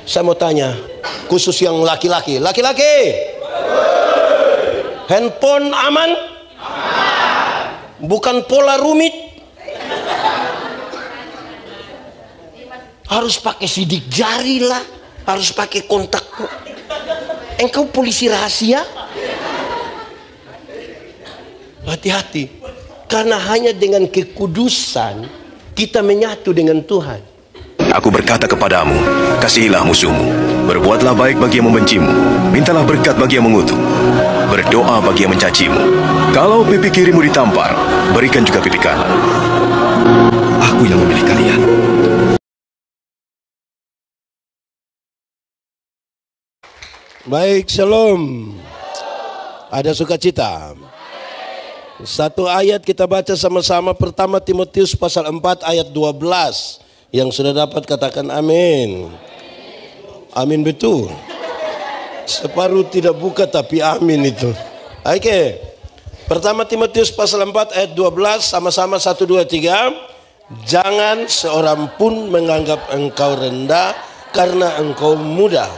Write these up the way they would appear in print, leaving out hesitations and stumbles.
Saya mau tanya, khusus yang laki-laki. Laki-laki, handphone aman? Bukan pola rumit? Harus pakai sidik jari lah, harus pakai kontak. Engkau polisi rahasia? Hati-hati, karena hanya dengan kekudusan kita menyatu dengan Tuhan. Aku berkata kepadamu, kasihilah musuhmu, berbuatlah baik bagi yang membencimu, mintalah berkat bagi yang mengutuk, berdoa bagi yang mencacimu. Kalau pipi kirimu ditampar, berikan juga pipi kanan. Aku yang memilih kalian. Baik, shalom. Ada sukacita. Satu ayat kita baca sama-sama, pertama Timotius pasal 4 ayat 12. Yang sudah dapat katakan amin. Amin betul. Separuh tidak buka tapi amin itu. Oke. Pertama Timotius pasal 4 ayat 12, sama-sama 1, 2, 3. Jangan seorang pun menganggap engkau rendah karena engkau muda.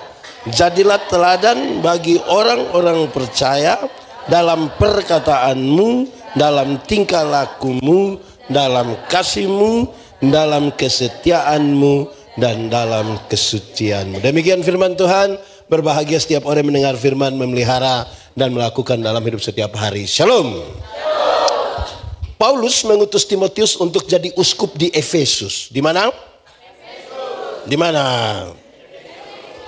Jadilah teladan bagi orang-orang percaya dalam perkataanmu, dalam tingkah lakumu, dalam kasihmu, dalam kesetiaanmu, dan dalam kesucianmu. Demikian firman Tuhan. Berbahagia setiap orang yang mendengar firman, memelihara, dan melakukan dalam hidup setiap hari. Shalom. Paulus mengutus Timotius untuk jadi uskup di Efesus. Di mana? Di mana?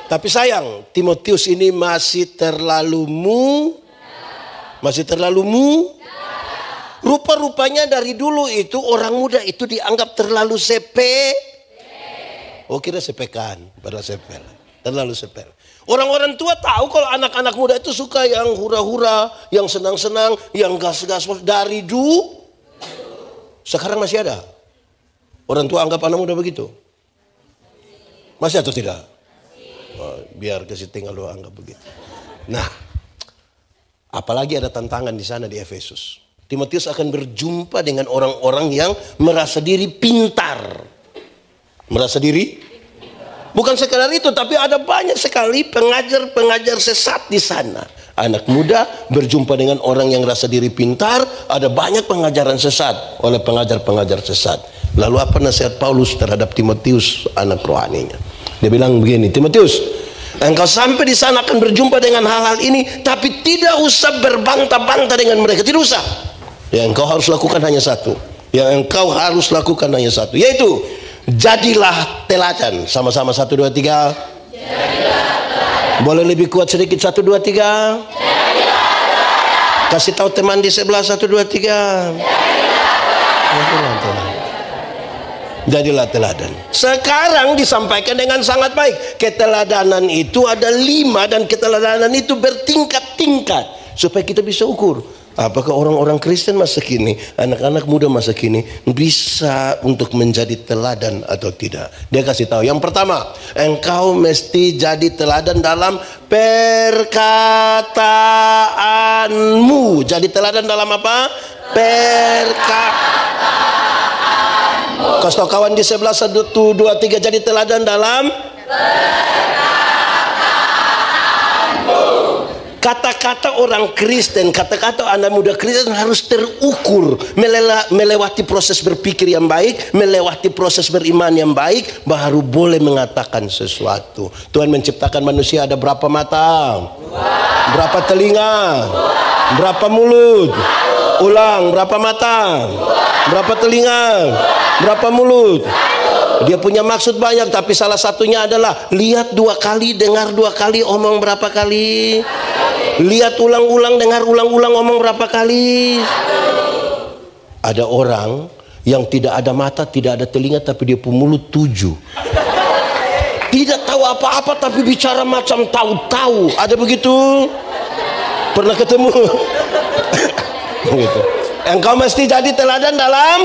Tapi sayang, Timotius ini masih terlalu rupa-rupanya dari dulu itu orang muda itu dianggap terlalu sepele. Oh, kira sepekan, padahal sepele. Terlalu sepele. Orang-orang tua tahu kalau anak-anak muda itu suka yang hura-hura, yang senang-senang, yang gas-gas dari dulu. Sekarang masih ada. Orang tua anggap anak muda begitu. Masih atau tidak? Oh, biar kasih tinggal doa anggap begitu. Nah, apalagi ada tantangan di sana di Efesus. Timotius akan berjumpa dengan orang-orang yang merasa diri pintar. Merasa diri? Bukan sekadar itu, tapi ada banyak sekali pengajar-pengajar sesat di sana. Anak muda berjumpa dengan orang yang rasa diri pintar, ada banyak pengajaran sesat oleh pengajar-pengajar sesat. Lalu apa nasihat Paulus terhadap Timotius, anak rohaninya? Dia bilang begini, Timotius, engkau sampai di sana akan berjumpa dengan hal-hal ini, tapi tidak usah berbantah-bantah dengan mereka, tidak usah. Yang engkau harus lakukan hanya satu. Yaitu jadilah teladan. Sama-sama 1, 2, 3. Jadilah teladan. Boleh lebih kuat sedikit, 1, 2, 3. Jadilah teladan. Kasih tahu teman di sebelah, 1, 2, 3. Jadilah teladan. Jadilah teladan. Sekarang disampaikan dengan sangat baik. Keteladanan itu ada 5 dan keteladanan itu bertingkat-tingkat supaya kita bisa ukur. Apakah orang-orang Kristen masa kini, anak-anak muda masa kini bisa untuk menjadi teladan atau tidak? Dia kasih tahu. Yang pertama, engkau mesti jadi teladan dalam perkataanmu. Jadi teladan dalam apa? Perkataanmu. Kasih tahu kawan di sebelah, 1, 2, 3. Jadi teladan dalam kata-kata orang Kristen, kata-kata anak muda Kristen harus terukur, melewati proses berpikir yang baik, melewati proses beriman yang baik, baru boleh mengatakan sesuatu. Tuhan menciptakan manusia ada berapa mata? Berapa telinga? Berapa mulut? Ulang, berapa mata? Berapa telinga? Berapa mulut? Dia punya maksud banyak, tapi salah satunya adalah lihat 2 kali, dengar 2 kali, omong berapa kali? Lihat ulang-ulang, dengar ulang-ulang, omong berapa kali? Ada orang yang tidak ada mata, tidak ada telinga, tapi dia punya mulut 7. Tidak tahu apa-apa, tapi bicara macam tahu-tahu. Ada begitu? Pernah ketemu? Gitu. Engkau mesti jadi teladan dalam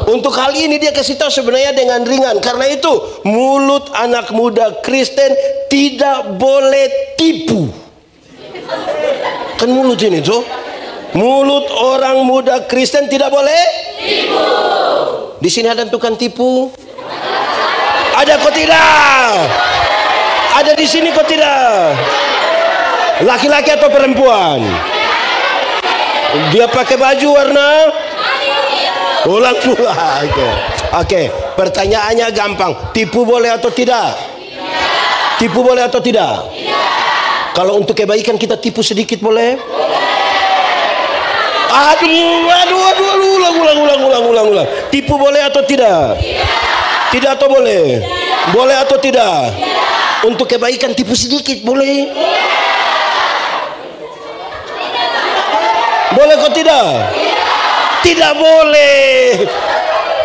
Untuk hal ini dia kasih tahu sebenarnya dengan ringan. Karena itu mulut anak muda Kristen tidak boleh tipu. Kan mulut ini tuh, mulut orang muda Kristen tidak boleh tipu. Di sini ada tukang tipu. Ada kok tidak? Ada di sini kok tidak? Laki-laki atau perempuan? Dia pakai baju warna ulang-ulang. Oke, pertanyaannya gampang. Tipu boleh atau tidak? Tipu boleh atau tidak? Kalau untuk kebaikan kita tipu sedikit boleh? Ulang. Tipu boleh atau tidak? Tidak atau boleh? Boleh atau tidak? Untuk kebaikan tipu sedikit boleh? Boleh kok tidak? Tidak boleh.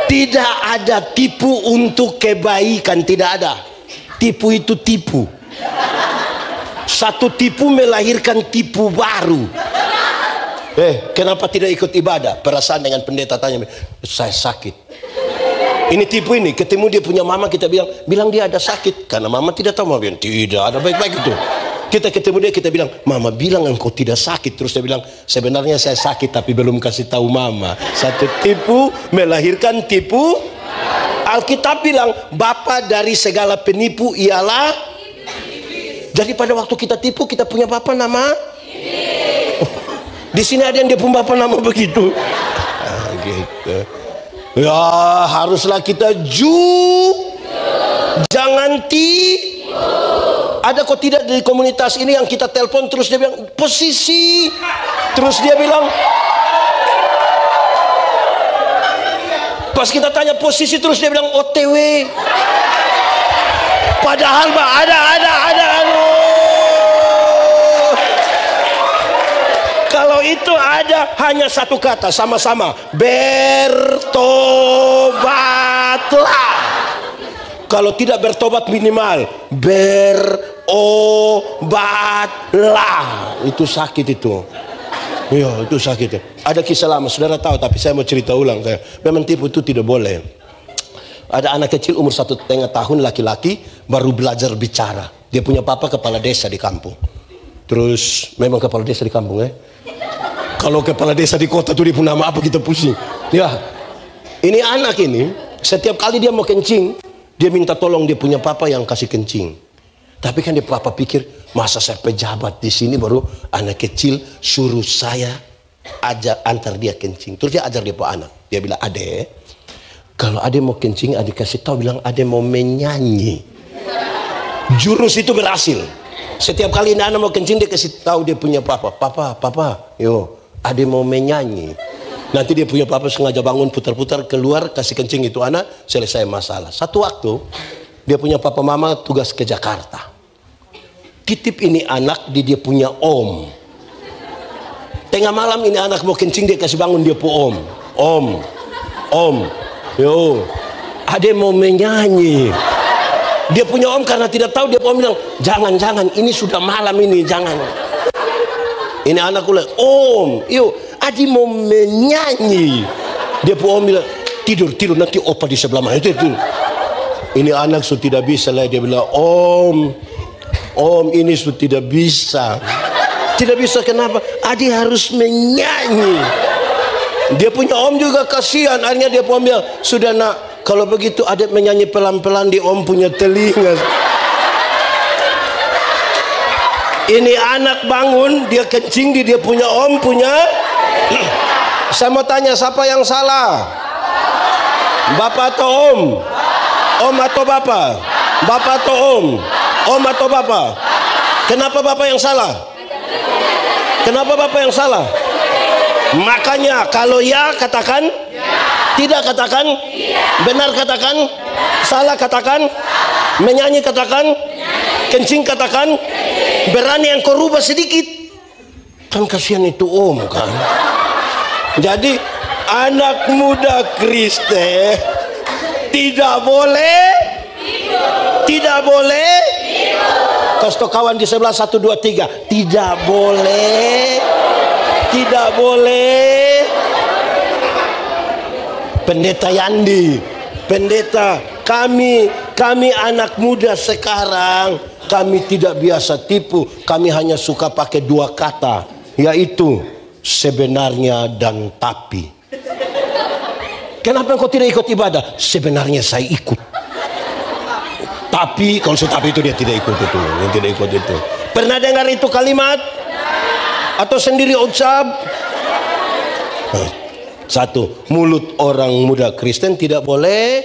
Tidak ada tipu untuk kebaikan, tidak ada. Tipu itu tipu. Satu tipu melahirkan tipu baru. Kenapa tidak ikut ibadah? Perasaan dengan pendeta tanya, saya sakit. Ini tipu ini. Ketemu dia punya mama, kita bilang dia ada sakit. Karena mama tidak tahu, mama bilang tidak ada, baik-baik itu. Kita ketemu dia, kita bilang, mama bilang engkau tidak sakit. Terus dia bilang, sebenarnya saya sakit tapi belum kasih tahu mama. Satu tipu melahirkan tipu. Alkitab bilang, bapa dari segala penipu ialah. Jadi pada waktu kita tipu, kita punya bapa nama. Di sini ada yang dia punya bapa nama begitu. Gitu. Ya haruslah kita jangan Ada kok tidak dari komunitas ini yang kita telepon terus dia bilang posisi, terus dia bilang pas kita tanya posisi terus dia bilang OTW. Padahal ada. Kalau itu ada hanya satu kata sama-sama, bertobatlah. Kalau tidak bertobat minimal berobatlah. Itu sakit itu. Iya, itu sakit. Ada kisah lama, saudara tahu, tapi saya mau cerita ulang. Memang tipu itu tidak boleh. Ada anak kecil umur 1,5 tahun, laki-laki, baru belajar bicara. Dia punya papa kepala desa di kampung. Terus memang kepala desa di kampung ya. Kalau kepala desa di kota tuh dia punya nama apa kita pusing. Ya, ini anak ini setiap kali dia mau kencing, dia minta tolong dia punya papa yang kasih kencing. Tapi kan dia papa pikir, masa saya pejabat di sini baru anak kecil suruh saya antar dia kencing. Terus dia ajar dia punya anak. Dia bilang, adek, kalau adek mau kencing, adek kasih tahu bilang adek mau menyanyi. Jurus itu berhasil. Setiap kali anak mau kencing dia kasih tahu dia punya papa, yo, adek mau menyanyi. Nanti dia punya papa sengaja bangun putar-putar keluar kasih kencing itu anak, selesai masalah. Satu waktu dia punya papa mama tugas ke Jakarta. Titip ini anak dia punya om. Tengah malam ini anak mau kencing dia kasih bangun dia punya om, yo, adek mau menyanyi. Dia punya om karena tidak tahu, dia om bilang jangan ini sudah malam ini, jangan. Ini anakku bilang om, yuk adi mau menyanyi. Dia punya om bilang tidur nanti opa di sebelah mana itu. Ini anak sudah tidak bisa lah, dia bilang om ini sudah tidak bisa. Tidak bisa kenapa? Adi harus menyanyi. Dia punya om juga kasihan, akhirnya dia punya om bilang sudah nak, kalau begitu adik menyanyi pelan-pelan di om punya telinga. Ini anak bangun, dia kencing di dia punya om punya. Saya mau tanya siapa yang salah? Bapak atau om? Om atau bapak? Bapak atau om? Om atau bapak? Kenapa bapak yang salah? Kenapa bapak yang salah? Makanya kalau ya katakan tidak, katakan benar, katakan salah, katakan menyanyi, katakan kencing, katakan berani yang kau rubah sedikit. Kan kasihan itu om kan. Jadi anak muda Kristen tidak boleh kasih kawan di sebelah 1, 2, 3 tidak boleh. Pendeta Yandi, pendeta, kami anak muda sekarang, kami tidak biasa tipu. Kami hanya suka pakai 2 kata, yaitu sebenarnya dan tapi. Kenapa engkau tidak ikut ibadah? Sebenarnya saya ikut. Tapi kalau tapi itu dia tidak ikut itu, dia tidak ikut itu. Pernah dengar itu kalimat? Atau sendiri ucap? Satu, mulut orang muda Kristen tidak boleh.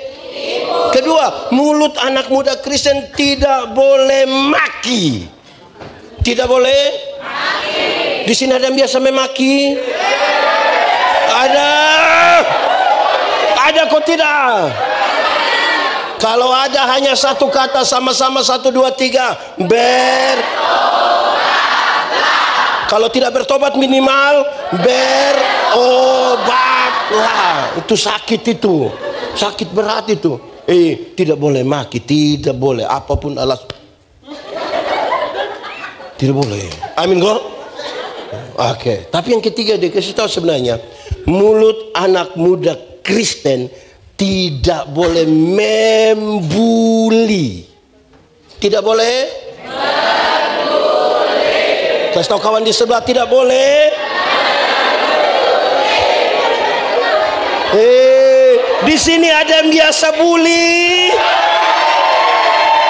Kedua, mulut anak muda Kristen tidak boleh maki. Tidak boleh maki. Di sini ada yang biasa memaki? Ada kok tidak? Kalau ada hanya satu kata, sama-sama 1, 2, 3, kalau tidak bertobat minimal berobatlah. Itu sakit, itu sakit berat itu. Tidak boleh maki, tidak boleh apapun alas, tidak boleh. Amin kok. Oke. Tapi yang ketiga dia kasih tahu sebenarnya mulut anak muda Kristen tidak boleh membuli. Tidak boleh membuli. Kasih tahu kawan di sebelah, tidak boleh. Di sini ada yang biasa bully.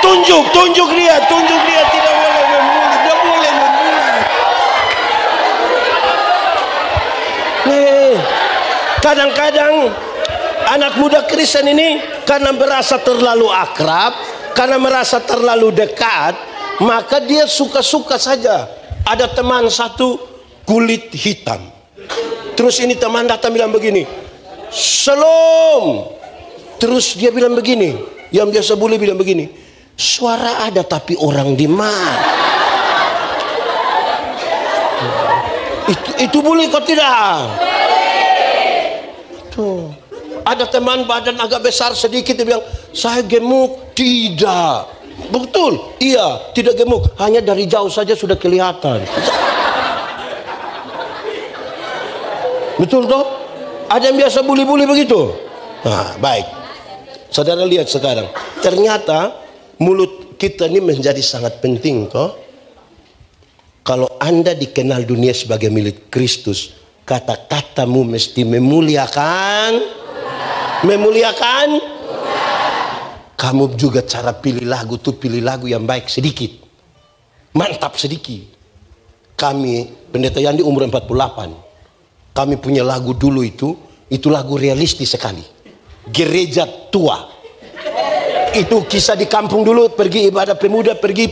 Tunjuk dia tidak boleh membuli. Dia boleh membuli. Kadang-kadang anak muda Kristen ini karena merasa terlalu akrab, karena merasa terlalu dekat, maka dia suka-suka saja. Ada teman satu kulit hitam, terus ini teman datang bilang begini, "Shalom." Terus dia bilang begini, yang biasa bully bilang begini, "Suara ada tapi orang di mana?" Itu bully kok tidak? Tuh. Ada teman badan agak besar sedikit, dia bilang, "Saya gemuk." Tidak. Betul, iya, tidak gemuk, hanya dari jauh saja sudah kelihatan. Betul toh? Ada yang biasa bully-bully begitu. Nah, baik. Saudara lihat sekarang, ternyata mulut kita ini menjadi sangat penting toh. Kalau Anda dikenal dunia sebagai milik Kristus, kata-katamu mesti memuliakan. Kamu juga cara pilih lagu tuh pilih lagu yang baik sedikit, mantap sedikit. Kami pendeta Yandi umur 48, kami punya lagu dulu itu lagu realistis sekali. Gereja tua. Itu kisah di kampung dulu, pergi ibadah pemuda, pergi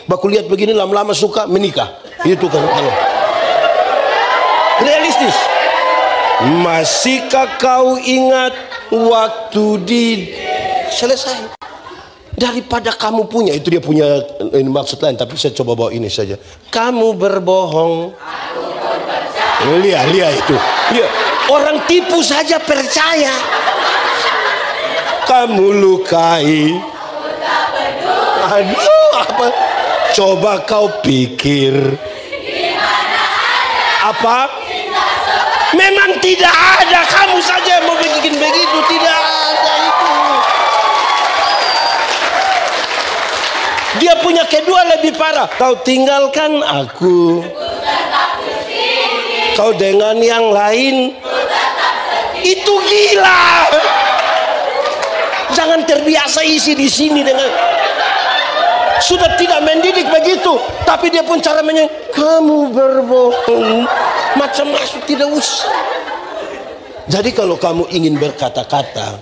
baku lihat begini, lama-lama suka menikah. Itu kan realistis. Masihkah kau ingat waktu di selesai. Daripada kamu punya, itu dia punya ini maksud lain, tapi saya coba bawa ini saja. Kamu berbohong, lihat itu, lihat orang tipu saja percaya. Kamu lukai, aduh apa? Coba kau pikir, apa? Memang tidak ada, kamu saja mau bikin begitu, tidak ada itu. Dia punya kedua lebih parah. Kau tinggalkan aku, kau dengan yang lain, itu gila. Jangan terbiasa isi di sini dengan sudah tidak mendidik begitu, tapi dia pun cara kamu berbohong, macam-macam, tidak usah. Jadi kalau kamu ingin berkata-kata,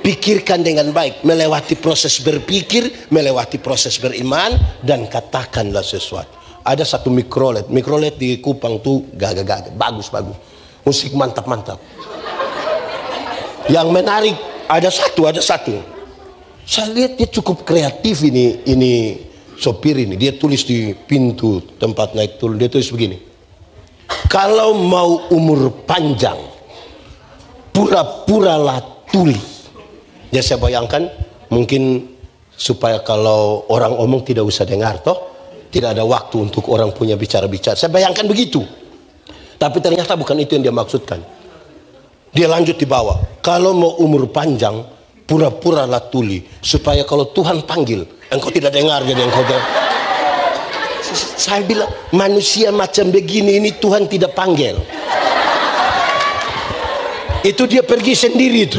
pikirkan dengan baik, melewati proses berpikir, melewati proses beriman, dan katakanlah sesuatu. Ada satu mikrolet di Kupang tuh gagah-gagah, bagus, musik mantap. Yang menarik ada satu. Saya lihat dia cukup kreatif ini sopir ini. Dia tulis di pintu tempat naik turun, dia tulis begini: kalau mau umur panjang, pura-puralah tuli. Ya saya bayangkan mungkin supaya kalau orang omong tidak usah dengar toh, tidak ada waktu untuk orang punya bicara-bicara. Saya bayangkan begitu. Tapi ternyata bukan itu yang dia maksudkan. Dia lanjut di bawah, kalau mau umur panjang, pura-puralah tuli, supaya kalau Tuhan panggil, engkau tidak dengar. Jadi engkau saya bilang, manusia macam begini ini Tuhan tidak panggil. Itu dia pergi sendiri itu.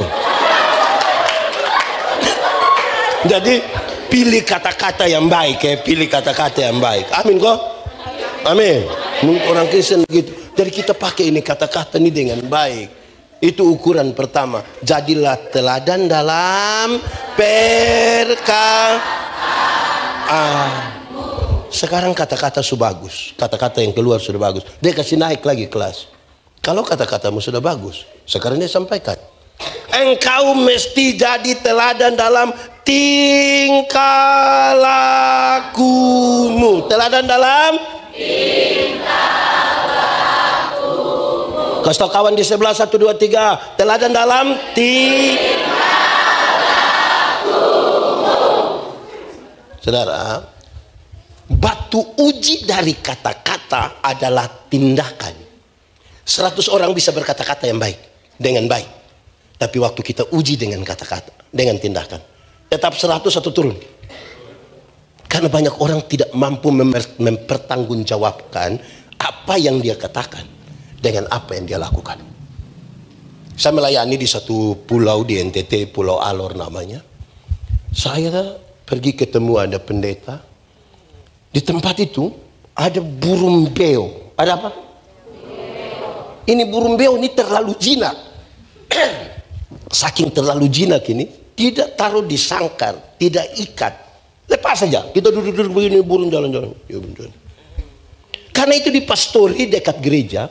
Jadi pilih kata-kata yang baik ya, pilih kata-kata yang baik. Amin kok? Amin. Orang Kristen gitu. Jadi kita pakai ini kata-kata ini dengan baik. Itu ukuran pertama. Jadilah teladan dalam sekarang kata-kata sudah bagus. Kata-kata yang keluar sudah bagus. Dia kasih naik lagi kelas. Kalau kata-katamu sudah bagus, sekarang dia sampaikan. Engkau mesti jadi teladan dalam tingkah lakumu. Teladan dalam tingkah lakumu. Kasih tau kawan di sebelah 1, 2, 3. Teladan dalam tingkah lakumu. Saudara, batu uji dari kata-kata adalah tindakan. 100 orang bisa berkata-kata yang baik, dengan baik. Tapi waktu kita uji dengan kata-kata, dengan tindakan, tetap 100 atau turun. Karena banyak orang tidak mampu mempertanggungjawabkan apa yang dia katakan dengan apa yang dia lakukan. Saya melayani di satu pulau di NTT, Pulau Alor namanya. Saya pergi ketemu ada pendeta. Di tempat itu ada burung beo. Ada apa? Ini burung beo ini terlalu jinak. Saking terlalu jinak ini, tidak taruh di sangkar, tidak ikat, lepas saja. Kita duduk-duduk begini, burung jalan-jalan. Karena itu di pastori dekat gereja,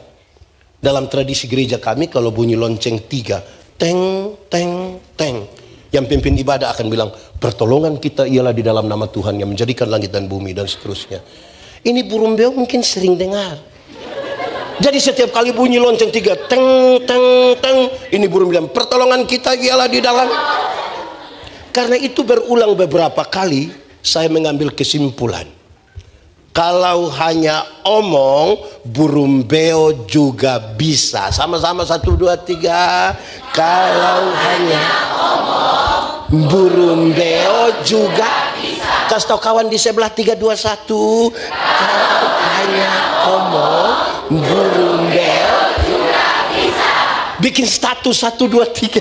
dalam tradisi gereja kami, kalau bunyi lonceng 3, teng, teng, teng, yang pimpin ibadah akan bilang, pertolongan kita ialah di dalam nama Tuhan yang menjadikan langit dan bumi dan seterusnya. Ini burung beo mungkin sering dengar. Jadi setiap kali bunyi lonceng 3, teng, teng, teng, ini burung bilang, pertolongan kita ialah di dalam. Karena itu berulang beberapa kali, saya mengambil kesimpulan. Kalau hanya omong, burung beo juga bisa. Sama-sama 1, 2, 3. Kalau hanya omong, burung beo juga bisa. Kasih tau kawan di sebelah 3, 2, 1. Kalau hanya omong, burung beo juga bisa. Bikin status 1, 2, 3.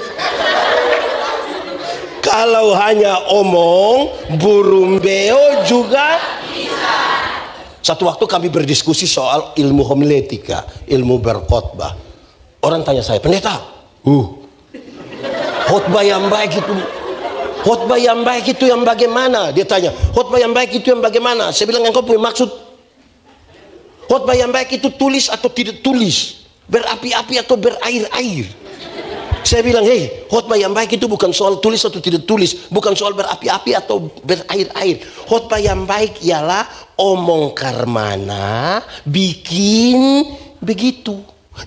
Kalau hanya omong, burung beo juga bisa. Satu waktu kami berdiskusi soal ilmu homiletika, ilmu berkhotbah. Orang tanya saya, pendeta, khotbah yang baik itu, khotbah yang baik itu yang bagaimana? Dia tanya, khotbah yang baik itu yang bagaimana? Saya bilang, engkau punya maksud? Khotbah yang baik itu tulis atau tidak tulis, berapi-api atau berair-air. Saya bilang, hei, khotbah yang baik itu bukan soal tulis atau tidak tulis, bukan soal berapi-api atau berair-air. Khotbah yang baik ialah omong karmana, bikin begitu.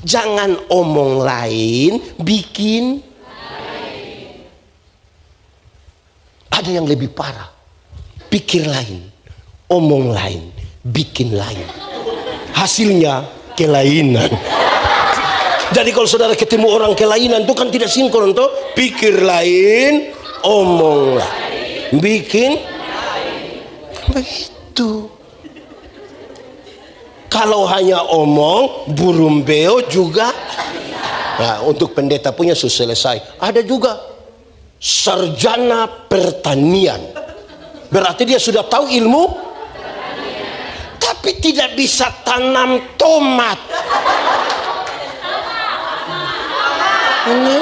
Jangan omong lain, bikin lain. Ada yang lebih parah, pikir lain, omong lain, bikin lain. Hasilnya kelainan. Jadi kalau saudara ketemu orang kelainan itu kan tidak sinkron toh, pikir lain, omong lain, bikin begitu. Kalau hanya omong, burung beo juga. Nah, untuk pendeta punya sudah selesai. Ada juga sarjana pertanian. Berarti dia sudah tahu ilmu, tapi tidak bisa tanam tomat. Ini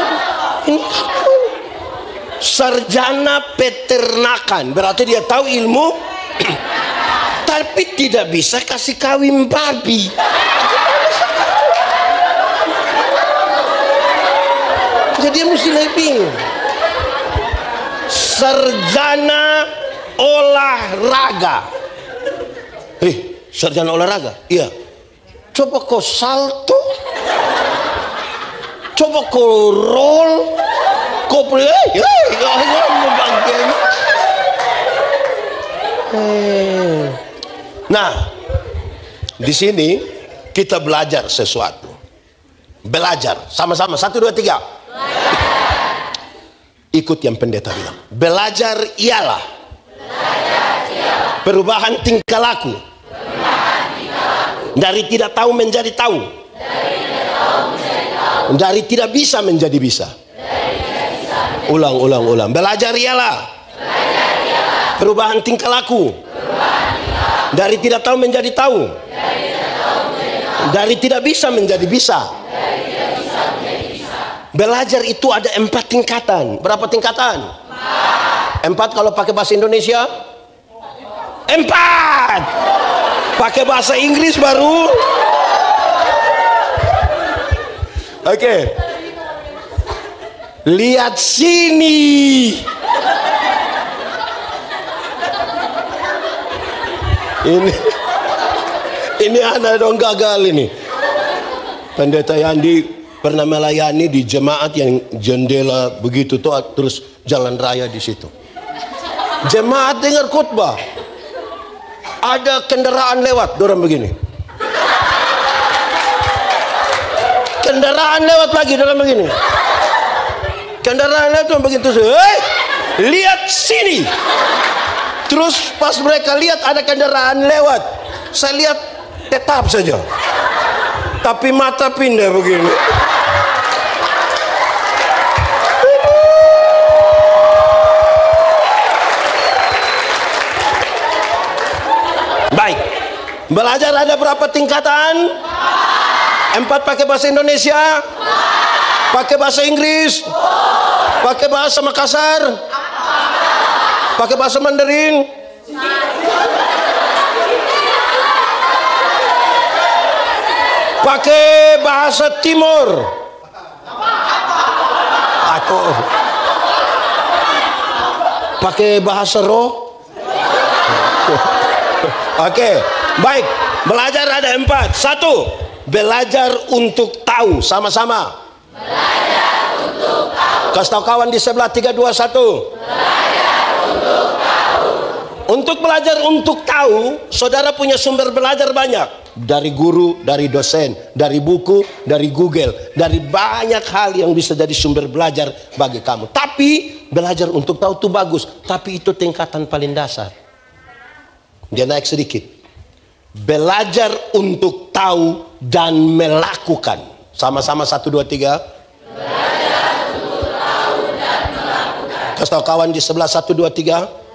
sarjana peternakan, berarti dia tahu ilmu, tapi tidak bisa kasih kawin babi. Jadi dia mesti lebih. Sarjana olahraga. Sarjana olahraga? Iya. Coba kau salto, coba kau roll, kau Nah, di sini kita belajar sesuatu. Belajar sama-sama 1, 2, 3. Ikut yang pendeta bilang. Belajar ialah perubahan tingkah laku. Dari tidak tahu menjadi tahu. Dari tidak bisa menjadi bisa. Ulang. Belajar ialah Perubahan tingkah laku. Dari tidak tahu menjadi tahu. Dari tidak bisa menjadi bisa. Belajar itu ada 4 tingkatan. Berapa tingkatan? 4 kalau pakai bahasa Indonesia? 4. Pakai bahasa Inggris baru? Oke. Lihat sini. Ini anak dong gagal ini. Pendeta Yandi pernah melayani di jemaat yang jendela begitu tuh, terus jalan raya di situ. Jemaat dengar khotbah, ada kendaraan lewat, dorang begini. Kendaraan lewat lagi, dorang begini. Kendaraan lewat dorang begitu. Lihat sini. Terus pas mereka lihat ada kendaraan lewat, saya lihat tetap saja. Tapi mata pindah begini. Baik. Belajar ada berapa tingkatan? 4 pakai bahasa Indonesia? Pakai bahasa Inggris? Pakai bahasa Makassar? Pakai bahasa Mandarin? Pakai bahasa Timur? Atau pakai bahasa roh? Oke, baik. Belajar ada 4. 1. Belajar untuk tahu. Sama-sama. Belajar untuk tahu. Kasih tahu kawan di sebelah. 3, 2, 1. Untuk belajar untuk tahu, saudara punya sumber belajar banyak. Dari guru, dari dosen, dari buku, dari Google. Dari banyak hal yang bisa jadi sumber belajar bagi kamu. Tapi belajar untuk tahu itu bagus. Tapi itu tingkatan paling dasar. Dia naik sedikit. Belajar untuk tahu dan melakukan. Sama-sama 1, 2, 3. Belajar untuk tahu dan melakukan. Kasih tahu kawan di sebelah. 1, 2, 3.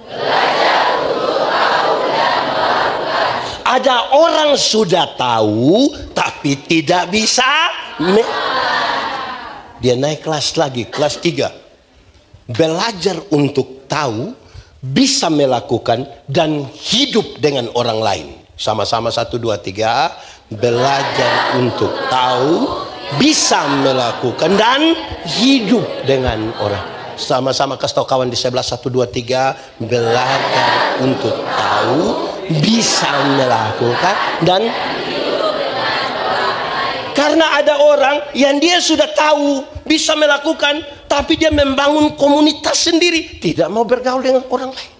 Ada orang sudah tahu tapi tidak bisa. Dia naik kelas lagi, kelas 3. Belajar untuk tahu, bisa melakukan dan hidup dengan orang lain. Sama-sama 1, 2, 3. Belajar untuk tahu, bisa melakukan dan hidup dengan orang. Sama-sama kasih tahu kawan di sebelah. 1, 2, 3. Belajar untuk tahu, bisa melakukan dan karena ada orang yang dia sudah tahu bisa melakukan, tapi dia membangun komunitas sendiri, tidak mau bergaul dengan orang lain.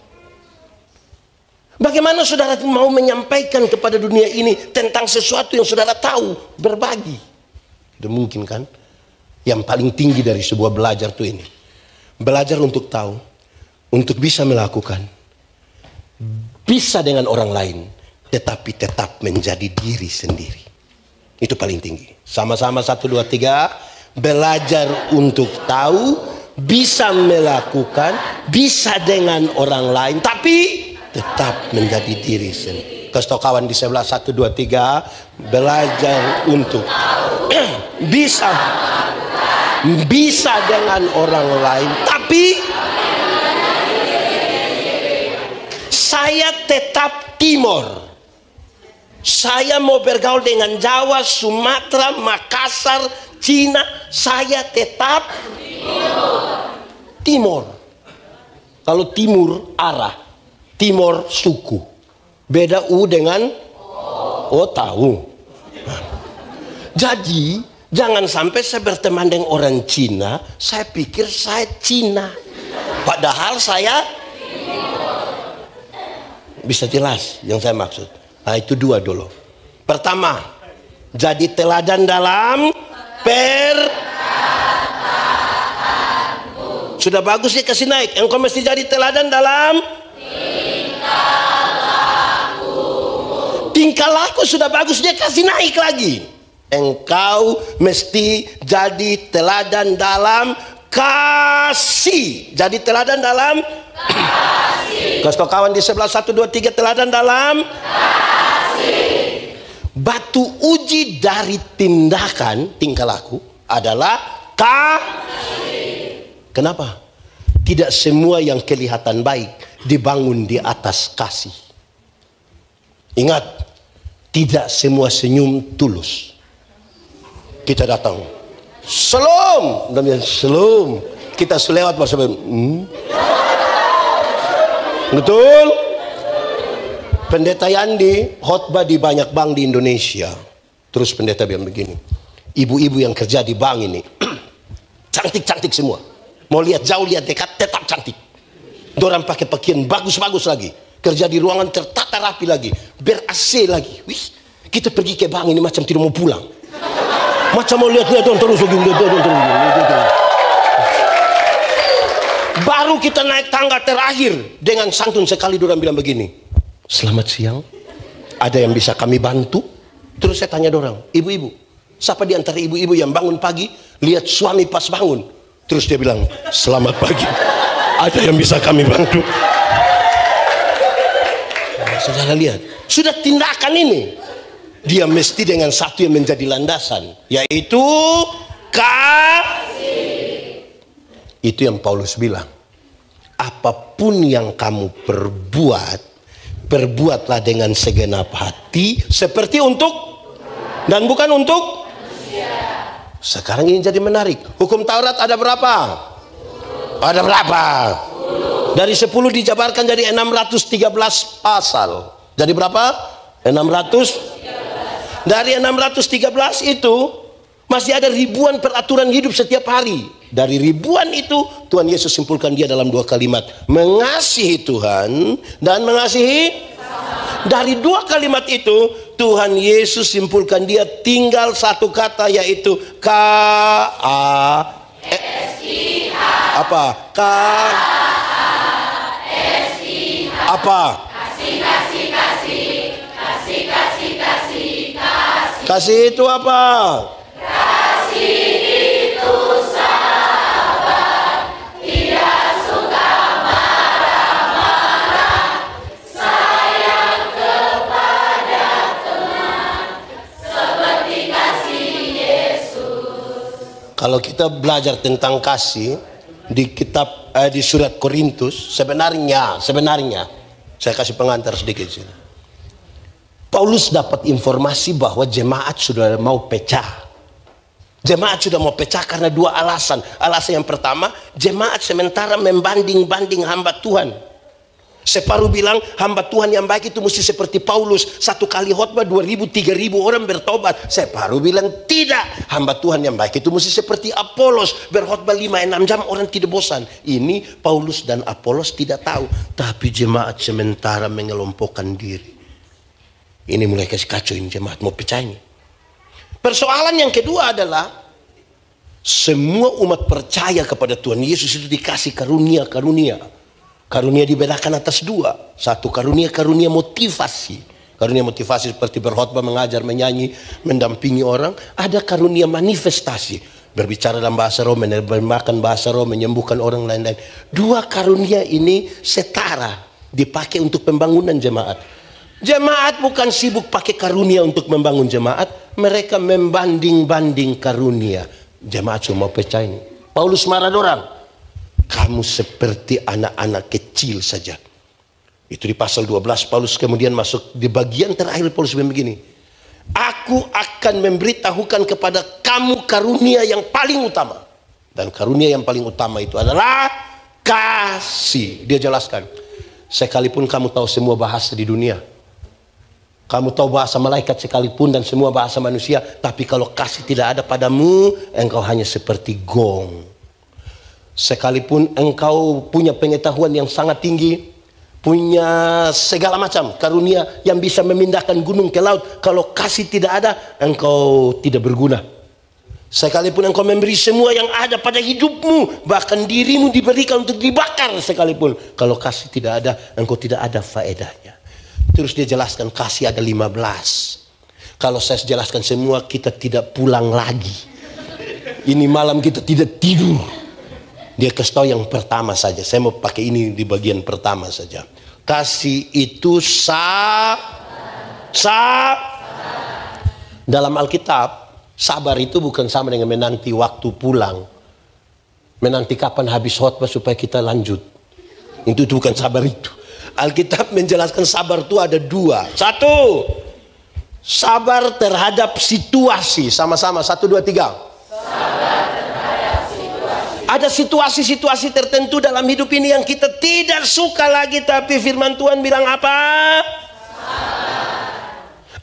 Bagaimana saudara mau menyampaikan kepada dunia ini tentang sesuatu yang saudara tahu? Berbagi. Tidak mungkin kan? Yang paling tinggi dari sebuah belajar itu ini. Belajar untuk tahu, untuk bisa melakukan, bisa dengan orang lain, tetapi tetap menjadi diri sendiri. Itu paling tinggi. Sama-sama 1, 2, 3. Belajar untuk tahu, bisa melakukan, bisa dengan orang lain, tapi tetap menjadi diri sendiri. Kasih tahu kawan di sebelah. 1, 2, 3. Belajar untuk bisa dengan orang lain, tapi saya tetap Timur. Saya mau bergaul dengan Jawa, Sumatera, Makassar, Cina. Saya tetap Timur. Kalau timur arah, timur suku. Beda U dengan O, tahu. Jadi jangan sampai saya berteman dengan orang Cina, saya pikir saya Cina. Padahal saya bisa jelas yang saya maksud. Nah, itu 2 dulu. Pertama, jadi teladan dalam sudah bagus ya, kasih naik. Engkau mesti jadi teladan dalam tingkah laku. Sudah bagus, dia kasih naik lagi. Engkau mesti jadi teladan dalam kasih. Jadi teladan dalam kasih. Kasih tau kawan di sebelah, 1, 2, 3, teladan dalam batu uji dari tindakan, tingkah laku adalah Kenapa? Tidak semua yang kelihatan baik dibangun di atas kasih. Ingat, tidak semua senyum tulus. Kita datang, Shalom, Shalom. Kita selewat masa Betul? Pendeta Yandi khotbah di banyak bank di Indonesia. Terus pendeta bilang begini, ibu-ibu yang kerja di bank ini cantik-cantik semua. Mau lihat jauh, lihat dekat, tetap cantik. Dorang pakai pakaian bagus-bagus lagi. Kerja di ruangan tertata rapi lagi. Ber-AC lagi. Wih, kita pergi ke bank ini macam tidak mau pulang. Macam mau lihat-lihat terus. Baru kita naik tangga terakhir. Dengan santun sekali dorang bilang begini, selamat siang, ada yang bisa kami bantu? Terus saya tanya dorang, ibu-ibu, siapa di antara ibu-ibu yang bangun pagi lihat suami pas bangun? Terus dia bilang, selamat pagi, ada yang bisa kami bantu? Nah, saudara lihat, sudah tindakan ini dia mesti dengan satu yang menjadi landasan, yaitu kasih. Itu yang Paulus bilang, apapun yang kamu perbuat, perbuatlah dengan segenap hati seperti untuk dan bukan untuk manusia. Sekarang ini jadi menarik. Hukum Taurat ada berapa? Ada berapa? 10. Dari 10 dijabarkan jadi 613 pasal. Jadi berapa? 613. Dari 613 itu masih ada ribuan peraturan hidup setiap hari. Dari ribuan itu Tuhan Yesus simpulkan dia dalam 2 kalimat, mengasihi Tuhan dan mengasihi. Dari 2 kalimat itu Tuhan Yesus simpulkan dia tinggal satu kata, yaitu K-A-S-I-H. Apa? K-A-S-I-H. Apa? Kasih. Kasih itu apa? Kasih itu sabar, tidak suka marah-marah, sayang kepada teman, seperti kasih Yesus. Kalau kita belajar tentang kasih di kitab di surat Korintus, sebenarnya saya kasih pengantar sedikit sini. Paulus dapat informasi bahwa jemaat sudah mau pecah. Jemaat sudah mau pecah karena 2 alasan. Alasan yang pertama, jemaat sementara membanding-banding hamba Tuhan. Separuh bilang hamba Tuhan yang baik itu mesti seperti Paulus, satu kali khotbah 2.000, 3.000 orang bertobat. Separuh bilang tidak, hamba Tuhan yang baik itu mesti seperti Apolos, berkhotbah 5-6 jam orang tidak bosan. Ini Paulus dan Apolos tidak tahu, tapi jemaat sementara mengelompokkan diri. Ini mulai kasih kacau, ini jemaat mau pecah ini. Persoalan yang kedua adalah semua umat percaya kepada Tuhan Yesus itu dikasih karunia. Karunia dibedakan atas 2. Satu karunia motivasi. Karunia motivasi seperti berkhotbah, mengajar, menyanyi, mendampingi orang. Ada karunia manifestasi, berbicara dalam bahasa roh, menerjemahkan bahasa roh, menyembuhkan orang lain-lain. 2 karunia ini setara dipakai untuk pembangunan jemaat. Jemaat bukan sibuk pakai karunia untuk membangun jemaat, mereka membanding-banding karunia. Jemaat semua pecah ini. Paulus marah orang, kamu seperti anak-anak kecil saja. Itu di pasal 12. Paulus kemudian masuk di bagian terakhir. Paulus bilang begini, aku akan memberitahukan kepada kamu karunia yang paling utama. Dan karunia yang paling utama itu adalah kasih. Dia jelaskan, sekalipun kamu tahu semua bahasa di dunia, kamu tahu bahasa malaikat sekalipun dan semua bahasa manusia, tapi kalau kasih tidak ada padamu, engkau hanya seperti gong. Sekalipun engkau punya pengetahuan yang sangat tinggi, punya segala macam karunia yang bisa memindahkan gunung ke laut, kalau kasih tidak ada, engkau tidak berguna. Sekalipun engkau memberi semua yang ada pada hidupmu, bahkan dirimu diberikan untuk dibakar sekalipun, kalau kasih tidak ada, engkau tidak ada faedahnya. Terus dia jelaskan kasih ada 15. Kalau saya jelaskan semua, kita tidak pulang lagi. Ini malam kita tidak tidur. Dia kasih tahu yang pertama saja. Saya mau pakai ini di bagian pertama saja. Kasih itu dalam Alkitab, sabar itu bukan sama dengan menanti waktu pulang, menanti kapan habis khotbah supaya kita lanjut. Itu bukan sabar itu. Alkitab menjelaskan sabar itu ada dua. Satu, sabar terhadap situasi. Sama-sama, 1, 2, 3. Ada situasi-situasi tertentu dalam hidup ini yang kita tidak suka lagi, tapi firman Tuhan bilang apa?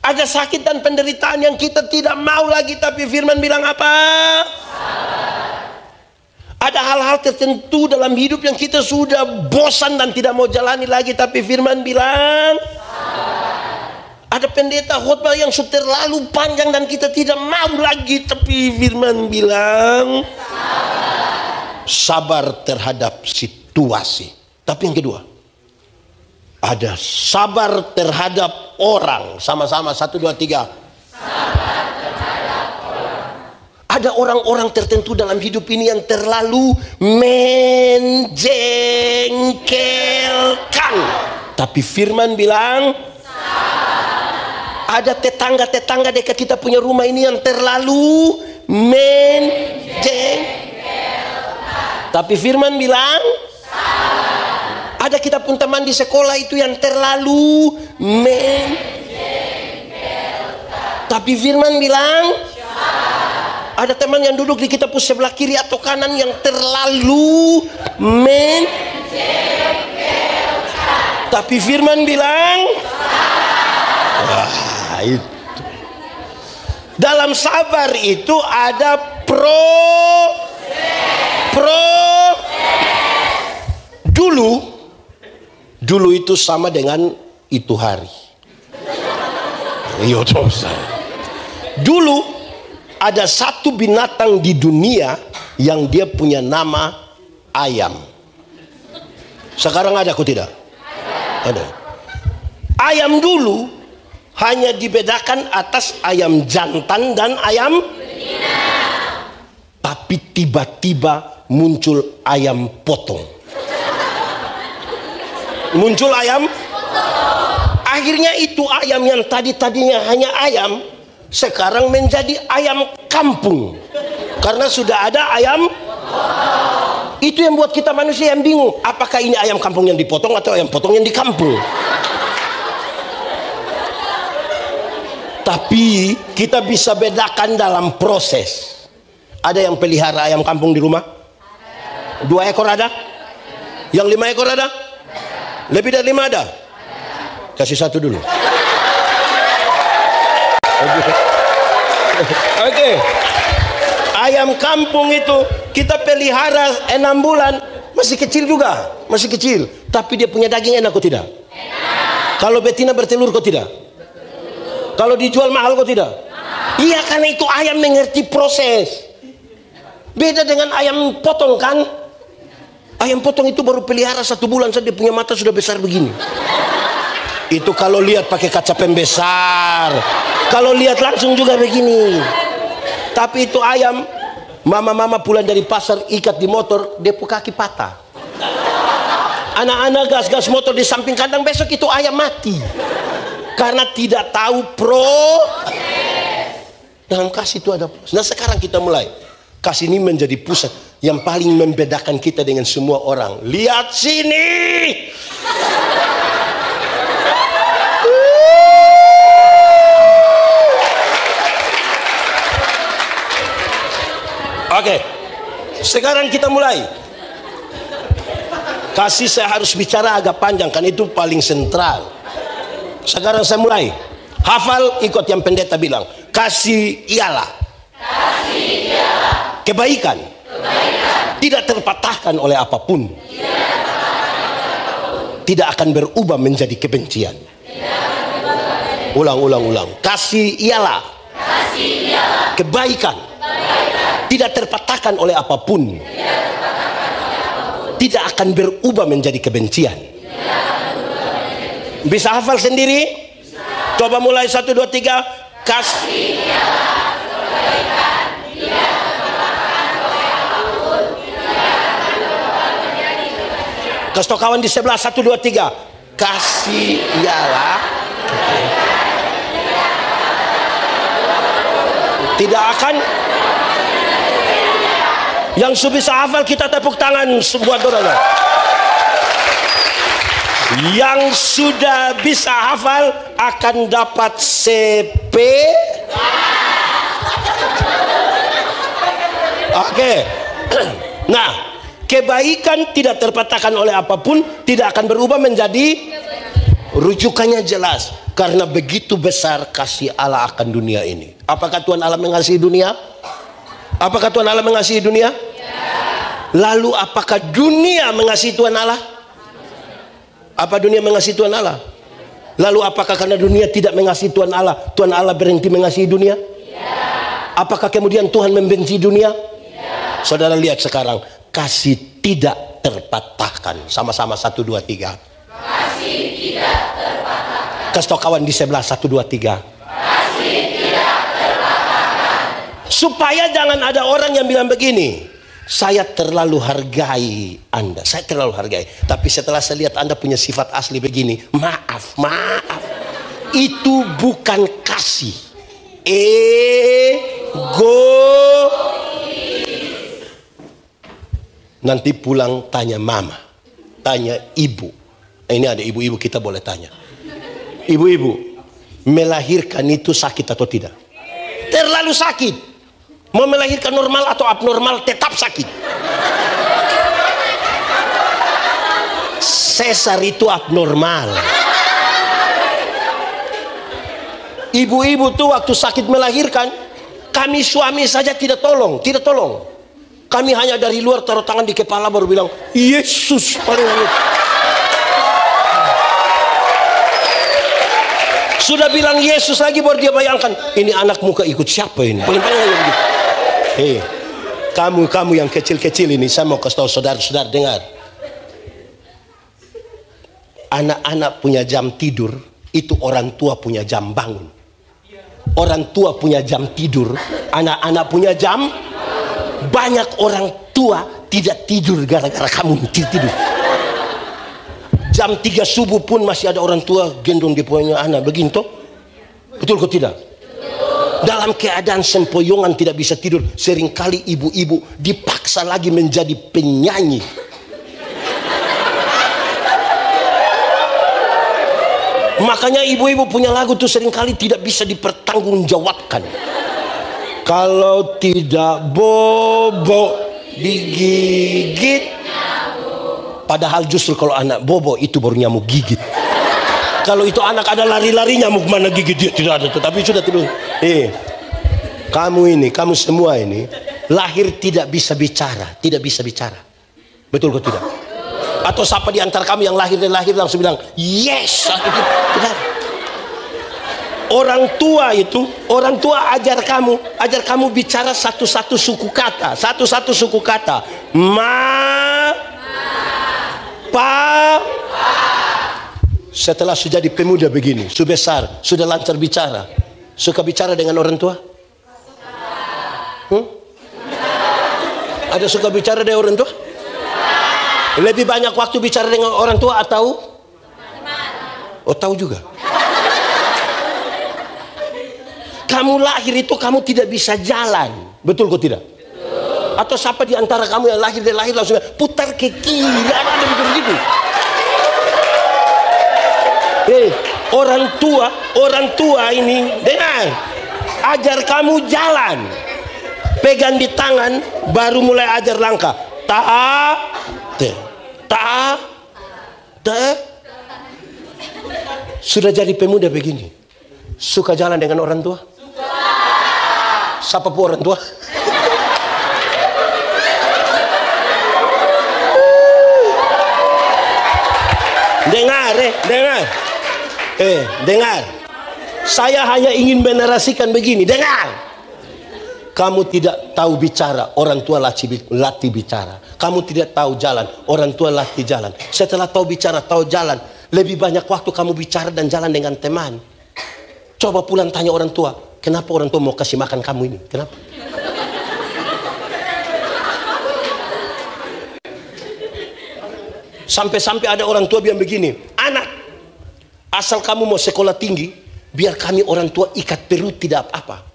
Ada sakit dan penderitaan yang kita tidak mau lagi, tapi firman bilang apa? Ada hal-hal tertentu dalam hidup yang kita sudah bosan dan tidak mau jalani lagi, tapi firman bilang ada pendeta khotbah yang sudah terlalu panjang dan kita tidak mau lagi, tapi firman bilang sabar terhadap situasi. Tapi yang kedua, ada sabar terhadap orang. Sama-sama, 1, 2, 3. Sabar terhadap orang. Ada orang-orang tertentu dalam hidup ini yang terlalu menjengkelkan, tapi firman bilang ada tetangga-tetangga dekat kita punya rumah ini yang terlalu menjengkelkan, tapi firman bilang ada kita pun teman di sekolah itu yang terlalu menjengkelkan, tapi firman bilang ada teman yang duduk di kita pun sebelah kiri atau kanan yang terlalu menjengkelkan, tapi firman bilang wah, itu dalam sabar itu ada dulu itu sama dengan itu hari. Dulu ada satu binatang di dunia yang dia punya nama ayam. Sekarang ada atau tidak? Ada. Ayam dulu hanya dibedakan atas ayam jantan dan ayam betina. Tapi tiba-tiba muncul ayam potong. Muncul ayam potong. Akhirnya itu ayam yang tadinya hanya ayam sekarang menjadi ayam kampung. Karena sudah ada ayam potong. Itu yang buat kita manusia yang bingung. Apakah ini ayam kampung yang dipotong atau ayam potong yang di kampung? Tapi kita bisa bedakan dalam proses. Ada yang pelihara ayam kampung di rumah? 2 ekor ada? Yang 5 ekor ada? Lebih dari 5 ada? Kasih 1 dulu. Oke. Ayam kampung itu kita pelihara 6 bulan, masih kecil juga, masih kecil. Tapi dia punya daging enak kok tidak? Enak. Kalau betina bertelur kok tidak? Kalau dijual mahal kok tidak? Iya, karena itu ayam mengerti proses. Beda dengan ayam potong kan? Ayam potong itu baru pelihara 1 bulan saja dia punya mata sudah besar begini. Itu kalau lihat pakai kaca pembesar, kalau lihat langsung juga begini. Tapi itu ayam, mama-mama pulang dari pasar ikat di motor, dia kaki patah. Anak-anak gas-gas motor di samping kandang, besok itu ayam mati. Karena tidak tahu proses. Dalam kasih itu ada proses. Nah sekarang kita mulai. Kasih ini menjadi pusat yang paling membedakan kita dengan semua orang. Lihat sini. Oke. Sekarang kita mulai. Kasih saya harus bicara agak panjang kan itu paling sentral. Sekarang saya mulai. Hafal, ikut yang pendeta bilang. Kasih ialah kebaikan. Tidak terpatahkan oleh apapun. Tidak akan berubah menjadi kebencian. Ulang. Kasih ialah kebaikan. Tidak terpatahkan oleh apapun. Tidak akan berubah menjadi kebencian. Bisa hafal sendiri? Coba mulai 1, 2, 3. Kasih kebaikan. Kasih tau kawan di sebelah 1, 2, 3. kasih ialah tidak akan. Yang bisa hafal kita tepuk tangan semua dorongnya. Yang sudah bisa hafal akan dapat CP. Oke. Nah, kebaikan tidak terpatahkan oleh apapun, tidak akan berubah menjadi, rujukannya jelas, karena begitu besar kasih Allah akan dunia ini. Apakah Tuhan Allah mengasihi dunia? Apakah Tuhan Allah mengasihi dunia? Lalu apakah dunia mengasihi Tuhan Allah? Apa dunia mengasihi Tuhan Allah? Lalu apakah karena dunia tidak mengasihi Tuhan Allah berhenti mengasihi dunia? Apakah kemudian Tuhan membenci dunia? Saudara lihat sekarang, kasih tidak terpatahkan. Sama-sama 1, 2, 3. Kasih tidak terpatahkan. Kasih tau kawan di sebelah 1, 2, 3. Kasih tidak terpatahkan. Supaya jangan ada orang yang bilang begini, saya terlalu hargai Anda, saya terlalu hargai. Tapi setelah saya lihat Anda punya sifat asli begini, maaf. Itu bukan kasih. Ego. Nanti pulang tanya mama, tanya ibu. Ini ada ibu-ibu, kita boleh tanya. Ibu-ibu, melahirkan itu sakit atau tidak? Terlalu sakit. Mau melahirkan normal atau abnormal tetap sakit. Sesar itu abnormal. Ibu-ibu tuh waktu sakit melahirkan, kami suami saja tidak tolong. Kami hanya dari luar taruh tangan di kepala baru bilang, Yesus paling hangat. Sudah bilang Yesus lagi baru dia bayangkan, ini anak muka ikut siapa ini? Paling-paling gitu. Kamu yang kecil-kecil ini, saya mau kasih tahu saudara-saudara, dengar. Anak-anak punya jam tidur, itu orang tua punya jam bangun. Orang tua punya jam tidur, anak-anak punya jam. Banyak orang tua tidak tidur gara-gara kamu tidur. Jam 3 subuh pun masih ada orang tua gendong dia punya anak begitu. Betul kok tidak? Dalam keadaan sempoyongan tidak bisa tidur, seringkali ibu-ibu dipaksa lagi menjadi penyanyi. Makanya ibu-ibu punya lagu tuh seringkali tidak bisa dipertanggungjawabkan. Kalau tidak bobo digigit. Padahal justru kalau anak bobo itu baru nyamuk gigit. Kalau itu anak ada lari-lari, nyamuk mana gigit dia tidak ada. Tetapi sudah tidur. Kamu semua ini lahir tidak bisa bicara, Betul kok tidak? Atau siapa di antara kamu yang lahir langsung bilang yes? Tidak. Orang tua ajar kamu bicara satu-satu suku kata, pa. Setelah sudah jadi pemuda begini, sudah besar, sudah lancar bicara, suka bicara dengan orang tua? Ada suka bicara dengan orang tua? Lebih banyak waktu bicara dengan orang tua atau? Oh, tahu juga. Kamu lahir itu kamu tidak bisa jalan, betul kok tidak? Betul. Atau siapa di antara kamu yang lahir langsung putar ke kiri, ada begitu? Orang tua ini dengar, ajar kamu jalan, pegang di tangan, baru mulai ajar langkah. Sudah jadi pemuda begini, suka jalan dengan orang tua? Siapa pun orang tua? Dengar. Saya hanya ingin menarasikan begini. Dengar. Kamu tidak tahu bicara, orang tua latih bicara. Kamu tidak tahu jalan, orang tua latih jalan. Setelah tahu bicara, tahu jalan, lebih banyak waktu kamu bicara dan jalan dengan teman. Coba pulang tanya orang tua, kenapa orang tua mau kasih makan kamu ini? Kenapa? Sampai-sampai ada orang tua bilang begini, anak, Asal kamu mau sekolah tinggi, biar kami orang tua ikat perut tidak apa-apa.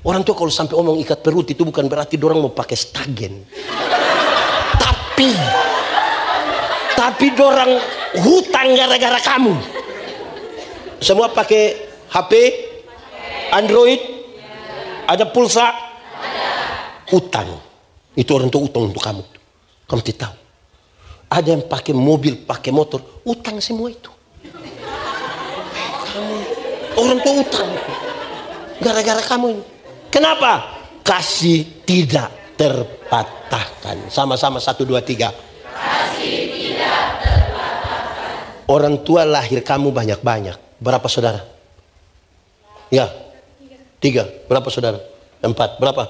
Orang tua kalau sampai omong ikat perut itu bukan berarti dorang mau pakai stagen. Tapi dorang hutang gara-gara kamu. Semua pakai HP, Android, ada pulsa, hutang. Itu orang tua hutang untuk kamu. Kamu tidak tahu. Ada yang pakai mobil, pakai motor, hutang semua itu. Orang tua utang gara-gara kamu ini. Kenapa? Kasih tidak terpatahkan. Sama-sama 1, 2, 3. Kasih tidak terpatahkan. Orang tua lahir kamu banyak-banyak. Berapa saudara? Ya, 3. Berapa saudara? 4. Berapa?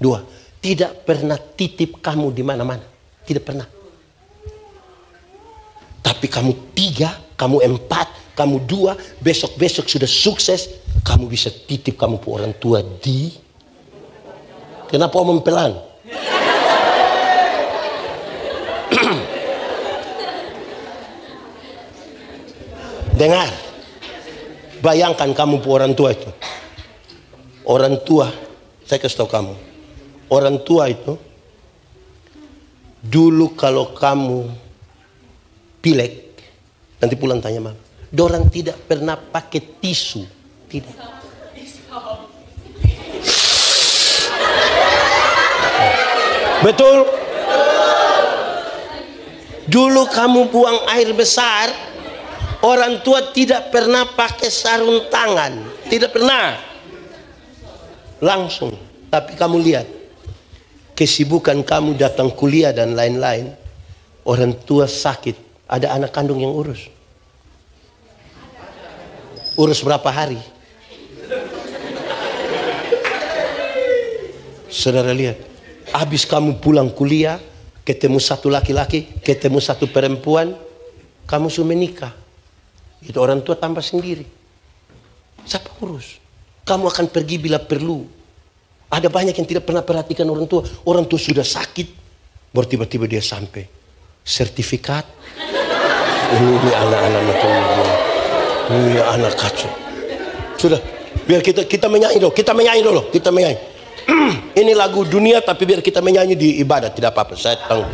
2. Tidak pernah titip kamu di mana-mana. Tidak pernah. Tapi kamu 3, kamu 4, kamu 2, besok-besok sudah sukses, kamu bisa titip kamu ke orang tua di... Kenapa omong pelan? Dengar, bayangkan kamu ke orang tua itu. Orang tua, saya kasih tahu kamu, orang tua itu dulu kalau kamu pilek, nanti pulang tanya mama. Dorang tidak pernah pakai tisu, tidak. Betul? Dulu kamu buang air besar, orang tua tidak pernah pakai sarung tangan, tidak pernah. Langsung, tapi kamu lihat, kesibukan kamu datang kuliah dan lain-lain, orang tua sakit, ada anak kandung yang urus. Urus berapa hari? Saudara lihat, habis kamu pulang kuliah, ketemu satu laki-laki, ketemu satu perempuan, kamu sudah menikah. Itu orang tua tambah sendiri. Siapa urus? Kamu akan pergi bila perlu. Ada banyak yang tidak pernah perhatikan orang tua. Orang tua sudah sakit, baru tiba-tiba dia sampai sertifikat. Ini anak-anak macam ini. Ini anak kacau. Sudah, biar kita menyanyi dulu. Kita menyanyi. Ini lagu dunia, tapi biar kita menyanyi di ibadat, tidak apa-apa. Saya tanggung.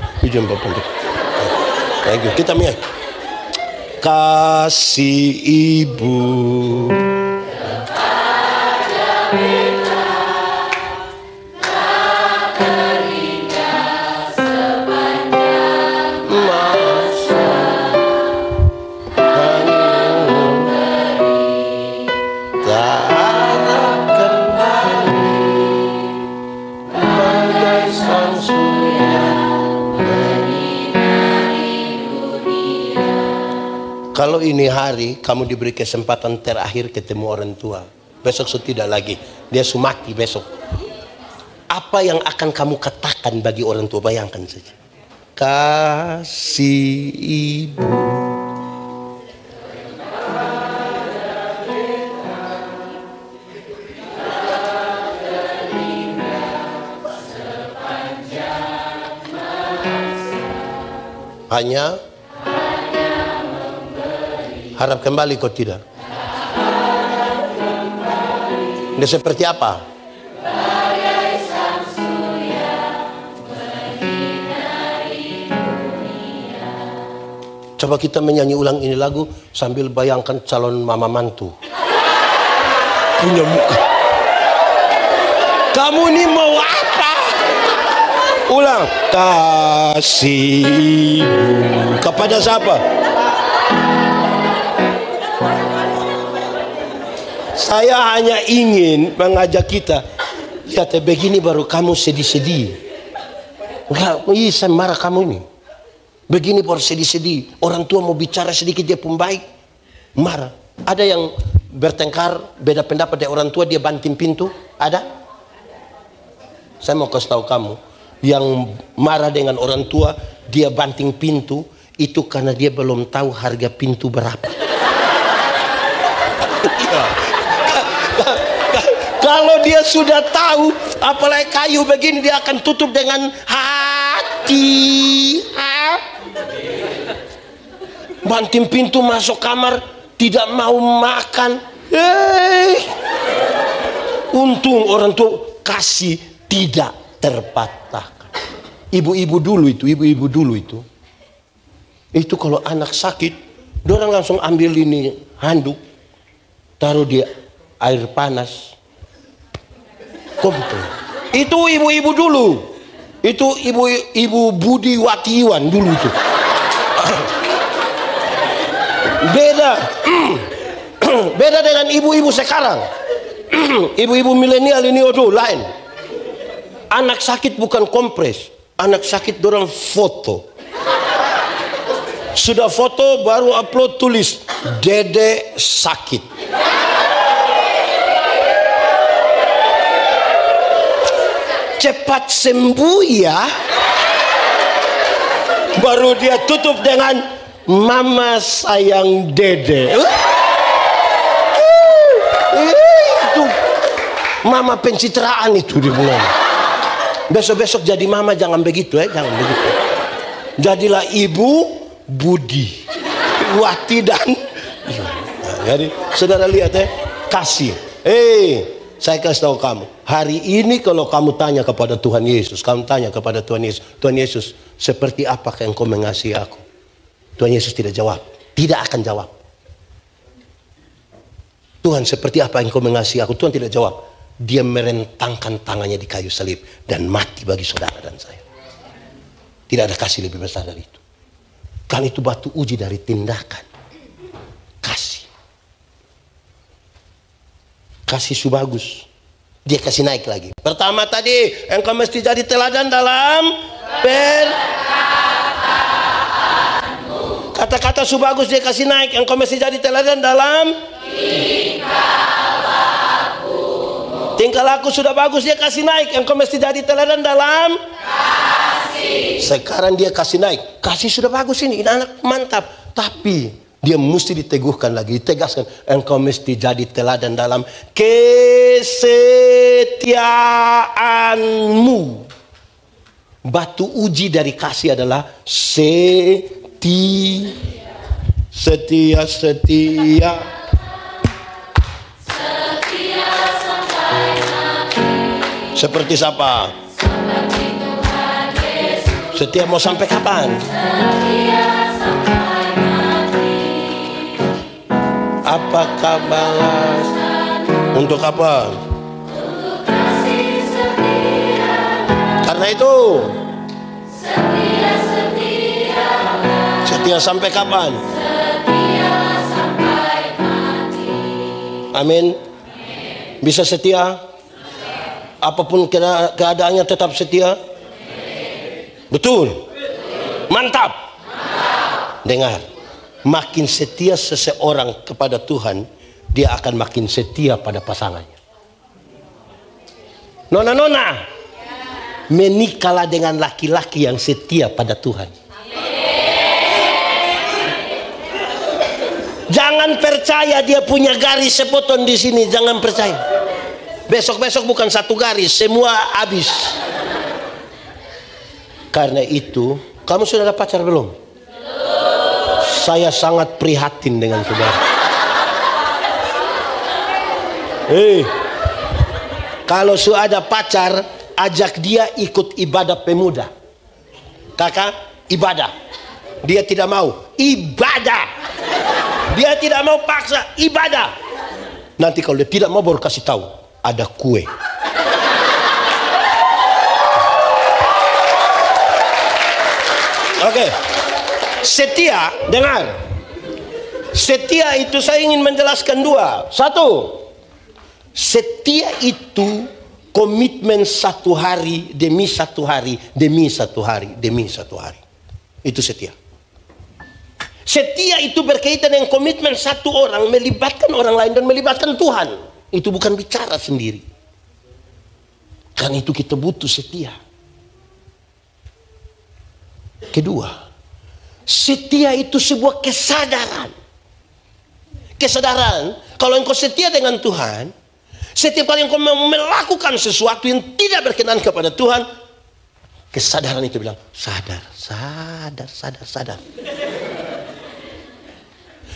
Kita menyanyi. Kasih ibu. Kalau ini hari kamu diberi kesempatan terakhir ketemu orang tua, besok sudah tidak lagi, dia sudah mati besok. Apa yang akan kamu katakan bagi orang tua? Bayangkan saja. Kasih ibu. Hanya harap kembali kau tidak. Dia seperti apa? Coba kita menyanyi ulang ini lagu sambil bayangkan calon mama mantu. Punya muka. Kamu ini mau apa? Ulang. Kasih ibu. Kepada siapa? Saya hanya ingin mengajak kita, lihat begini baru kamu sedih-sedih. Enggak, saya marah kamu ini. Begini baru sedih-sedih. Orang tua mau bicara sedikit dia pun baik, marah. Ada yang bertengkar, beda pendapat dari orang tua, dia banting pintu. Ada? Saya mau kasih tahu kamu, yang marah dengan orang tua, dia banting pintu, itu karena dia belum tahu harga pintu berapa. Kalau dia sudah tahu, apalagi kayu begini, dia akan tutup dengan hati. Banting pintu masuk kamar, tidak mau makan. Untung orang tua kasih tidak terpatahkan. Ibu-ibu dulu itu kalau anak sakit, dorang langsung ambil ini handuk, taruh di air panas, kompres. Itu ibu-ibu dulu. Itu ibu Budi Watiwan dulu itu. Beda dengan ibu-ibu sekarang. Ibu-ibu milenial ini lain. Anak sakit bukan kompres, anak sakit dorang foto. Sudah foto baru upload, tulis Dede sakit. Cepat sembuh ya. Baru dia tutup dengan Mama sayang Dede. Itu mama pencitraan itu dimulai. Besok-besok jadi mama jangan begitu ya, jangan begitu. Jadilah ibu Budi Wati dan jadi saudara lihat ya, kasih. Saya kasih tahu kamu, hari ini kalau kamu tanya kepada Tuhan Yesus, Tuhan Yesus, seperti apakah engkau mengasihi aku? Tuhan Yesus tidak jawab, tidak akan jawab. Tuhan, seperti apa engkau mengasihi aku? Tuhan tidak jawab. Dia merentangkan tangannya di kayu salib dan mati bagi saudara dan saya. Tidak ada kasih lebih besar dari itu. Kan itu batu uji dari tindakan. Kasih bagus. Dia kasih naik lagi. Pertama tadi, engkau mesti jadi teladan dalam kata-kata bagus, dia kasih naik. Engkau mesti jadi teladan dalam tingkah laku sudah bagus, dia kasih naik. Engkau mesti jadi teladan dalam kasih. Sekarang dia kasih naik. Kasih sudah bagus ini anak mantap. Tapi dia mesti diteguhkan lagi, ditegaskan. Engkau mesti jadi teladan dalam kesetiaanmu. Batu uji dari kasih adalah setia. Seperti siapa? Setia mau sampai kapan? Apakah balas? Untuk apa? Karena itu setia sampai kapan? Amin. Bisa setia? Apapun keadaannya tetap setia? Betul? Mantap. Dengar. Makin setia seseorang kepada Tuhan, dia akan makin setia pada pasangannya. Nona, menikahlah dengan laki-laki yang setia pada Tuhan. Jangan percaya dia punya garis sepotong di sini, jangan percaya. Besok-besok bukan satu garis, semua habis. Karena itu, kamu sudah ada pacar belum? Saya sangat prihatin dengan saudara. Kalau sudah ada pacar, ajak dia ikut ibadah pemuda. Kakak, ibadah. Dia tidak mau. Ibadah. Dia tidak mau paksa. Ibadah. Nanti kalau dia tidak mau baru kasih tahu. Ada kue. Oke. Setia, dengar. Setia itu saya ingin menjelaskan dua. Satu, setia itu komitmen satu hari demi satu hari, demi satu hari, demi satu hari. Itu setia. Setia itu berkaitan dengan komitmen satu orang, melibatkan orang lain dan melibatkan Tuhan. Itu bukan bicara sendiri. Karena itu kita butuh setia. Kedua, setia itu sebuah kesadaran. Kesadaran, kalau engkau setia dengan Tuhan, setiap kali engkau melakukan sesuatu yang tidak berkenan kepada Tuhan, kesadaran itu bilang, sadar.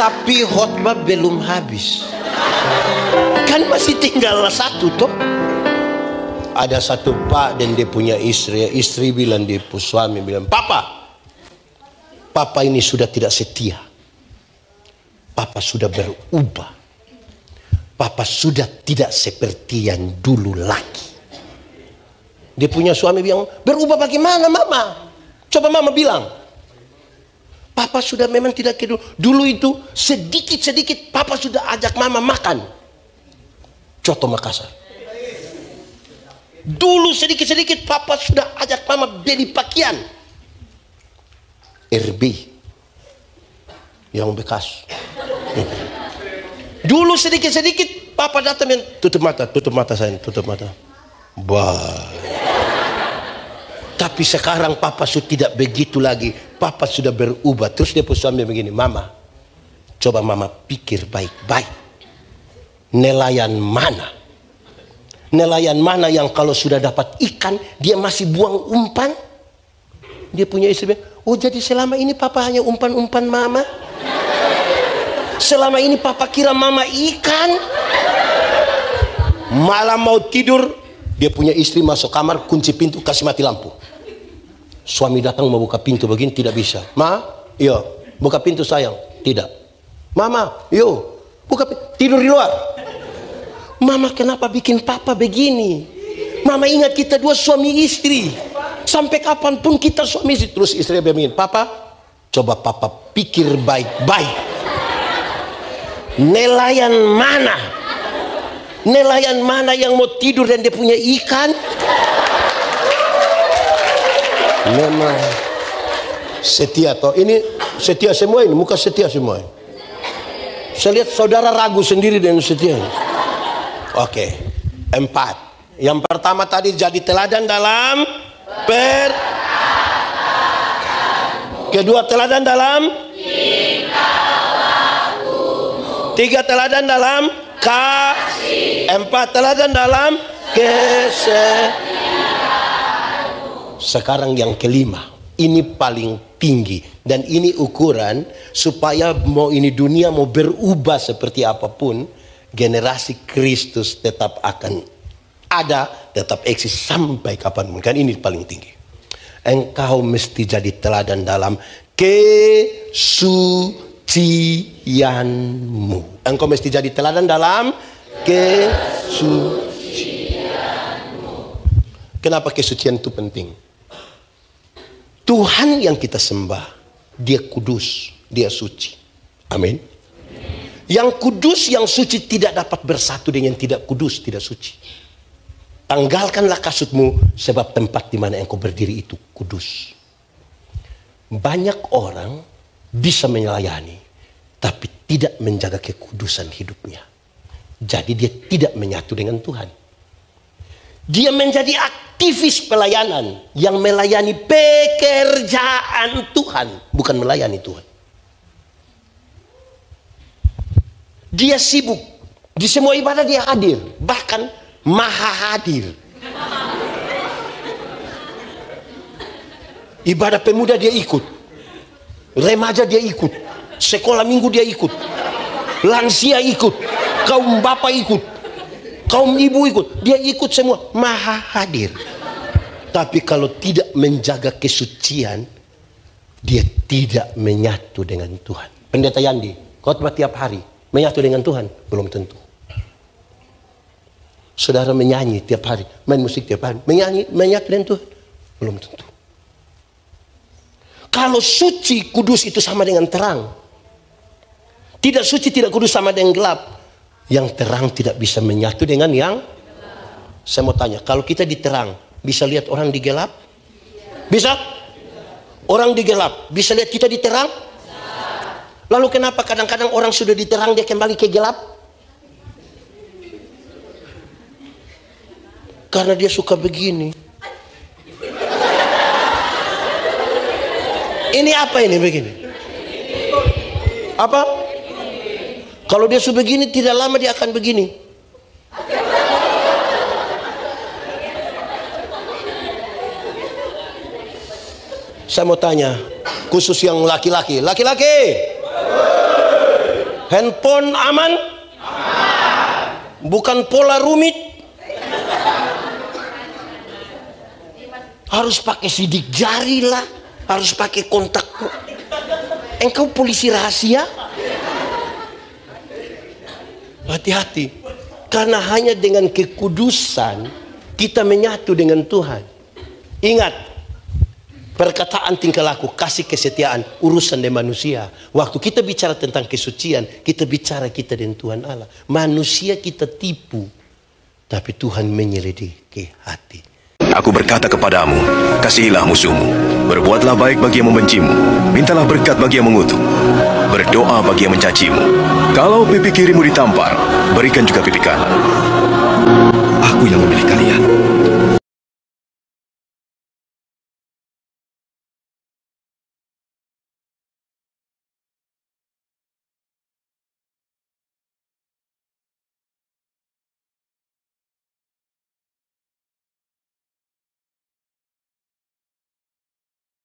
Tapi khotbah belum habis. Kan masih tinggal satu toh. Ada satu pak dan dia punya istri. Istri bilang, dia suami bilang, Papa ini sudah tidak setia. Papa sudah berubah. Papa sudah tidak seperti yang dulu lagi. Dia punya suami bilang, berubah bagaimana mama? Coba mama bilang. Papa sudah memang tidak kayak dulu. Dulu itu sedikit-sedikit papa sudah ajak mama makan. Coto Makassar. Dulu sedikit-sedikit papa sudah ajak mama beli pakaian. RB. Yang bekas. Dulu sedikit-sedikit papa datang dan tutup mata sayang, tutup mata. Tapi sekarang papa sudah tidak begitu lagi. Papa sudah berubah. Terus dia suami begini, mama, coba mama pikir baik-baik. Nelayan mana yang kalau sudah dapat ikan dia masih buang umpan? Dia punya istri, oh jadi selama ini papa hanya umpan-umpan mama? Selama ini papa kira mama ikan? Malam mau tidur, dia punya istri masuk kamar, kunci pintu, kasih mati lampu. Suami datang mau buka pintu begini, tidak bisa. Ma, yo, buka pintu sayang. Tidak. Mama, yo, buka pintu. Tidur di luar. Mama, kenapa bikin papa begini? Mama ingat kita dua suami istri. Sampai kapanpun kita suami istri. Terus istri begini, papa, coba papa pikir baik-baik. Nelayan mana yang mau tidur dan dia punya ikan? Memang setia toh. Ini setia semua ini, muka setia semua. Saya lihat saudara ragu sendiri dengan setia. Oke. 4. Yang pertama tadi jadi teladan dalam kedua teladan dalam 3 teladan dalam kasih. 4 teladan dalam kesetiaan. Sekarang yang kelima, ini paling tinggi dan ini ukuran supaya mau ini dunia mau berubah seperti apapun, generasi Kristus tetap akan ada, tetap eksis sampai kapanpun. Kan ini paling tinggi. Engkau mesti jadi teladan dalam kesucianmu. Engkau mesti jadi teladan dalam kesucianmu. Kenapa kesucian itu penting? Tuhan yang kita sembah, dia kudus, dia suci. Amin. Yang kudus, yang suci tidak dapat bersatu dengan tidak kudus, tidak suci. Tanggalkanlah kasutmu, sebab tempat di mana engkau berdiri itu kudus. Banyak orang bisa melayani, tapi tidak menjaga kekudusan hidupnya. Jadi dia tidak menyatu dengan Tuhan. Dia menjadi aktivis pelayanan yang melayani pekerjaan Tuhan, bukan melayani Tuhan. Dia sibuk di semua ibadah, dia hadir, bahkan maha hadir. Ibadah pemuda dia ikut, remaja dia ikut, sekolah minggu dia ikut, lansia ikut, kaum bapak ikut, kaum ibu ikut, dia ikut semua, maha hadir. Tapi kalau tidak menjaga kesucian, dia tidak menyatu dengan Tuhan. Pendeta Yandi, khotbah tiap hari, menyatu dengan Tuhan? Belum tentu. Saudara menyanyi tiap hari, main musik tiap hari, menyatu dengan Tuhan? Belum tentu. Kalau suci, kudus itu sama dengan terang. Tidak suci, tidak kudus sama dengan gelap. Yang terang tidak bisa menyatu dengan yang gelap. Saya mau tanya, kalau kita di terang, bisa lihat orang di gelap? Bisa? Orang di gelap, bisa lihat kita di terang? Lalu kenapa kadang-kadang orang sudah di terang, dia kembali ke gelap? Karena dia suka begini. Ini apa ini begini? Apa? Kalau dia sudah begini, tidak lama dia akan begini. Saya mau tanya, khusus yang laki-laki. Laki-laki, Handphone aman? Bukan pola rumit. Harus pakai sidik jari lah, harus pakai kontak. Engkau polisi rahasia? Hati-hati, karena hanya dengan kekudusan kita menyatu dengan Tuhan. Ingat, perkataan, tingkah laku, kasih, kesetiaan, urusan dengan manusia. Waktu kita bicara tentang kesucian, kita bicara kita dengan Tuhan Allah. Manusia kita tipu, tapi Tuhan menyelidiki hati. Aku berkata kepadamu, kasihilah musuhmu, berbuatlah baik bagi yang membencimu, mintalah berkat bagi yang mengutuk, berdoa bagi yang mencacimu. Kalau pipi kirimu ditampar, berikan juga pipi kanan. Aku yang memilih kalian.